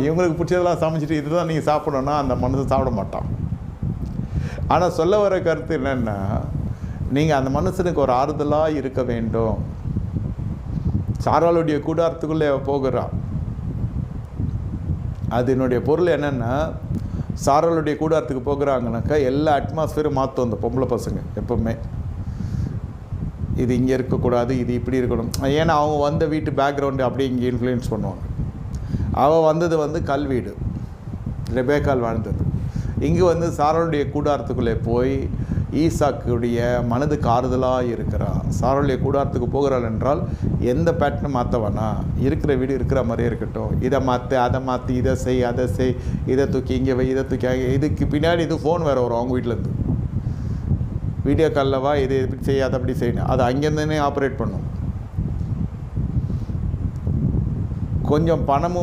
இவங்களுக்கு பிடிச்சதெல்லாம் சமைச்சிட்டு இதுதான் நீங்கள் சாப்பிடணுன்னா அந்த மனுஷன் சாப்பிட மாட்டான். ஆனால் சொல்ல வர கருத்து என்னென்னா, நீங்கள் அந்த மனுஷனுக்கு ஒரு ஆறுதலாக இருக்க வேண்டும். சாராளுடைய கூடாரத்துக்குள்ளே போகிறான். அதனுடைய பொருள் என்னென்னா, சாராளுடைய கூடாரத்துக்கு போகிறாங்கனாக்கா எல்லா அட்மாஸ்பியரும் மாற்றும் அந்த பொம்பளை பசங்க எப்போவுமே. இது இங்கே இருக்கக்கூடாது, இது இப்படி இருக்கணும். ஏன்னா அவங்க வந்த வீட்டு பேக்ரவுண்டு அப்படியே இங்கே இன்ஃப்ளூயன்ஸ் பண்ணுவாங்க. அவள் வந்தது கல்வீடு, ரெபேக்கால் வாழ்ந்தது. இங்கே சாராளுடைய கூடாரத்துக்குள்ளே போய் ஈசாக்குடைய மனதுக்கு ஆறுதலாக இருக்கிறான். சாராளுடைய கூடாரத்துக்கு போகிறாள் என்றால் எந்த பேட்டர்னும் மாற்ற வேணாம், இருக்கிற வீடு இருக்கிற மாதிரியே இருக்கட்டும். இதை மாற்று, அதை மாற்றி, இதை செய், அதை செய், இதை தூக்கி இங்கே வை, இதை தூக்கி இதுக்கு பின்னாடி இது ஃபோன் வேறு வரும் அவங்க வீட்டிலேருந்து. வீடியோ காலில் வா, இது இப்படி செய்ய, அதை அப்படி செய்யணும். அது அங்கேருந்துனே ஆப்ரேட் பண்ணும். கொஞ்சம் பணமும்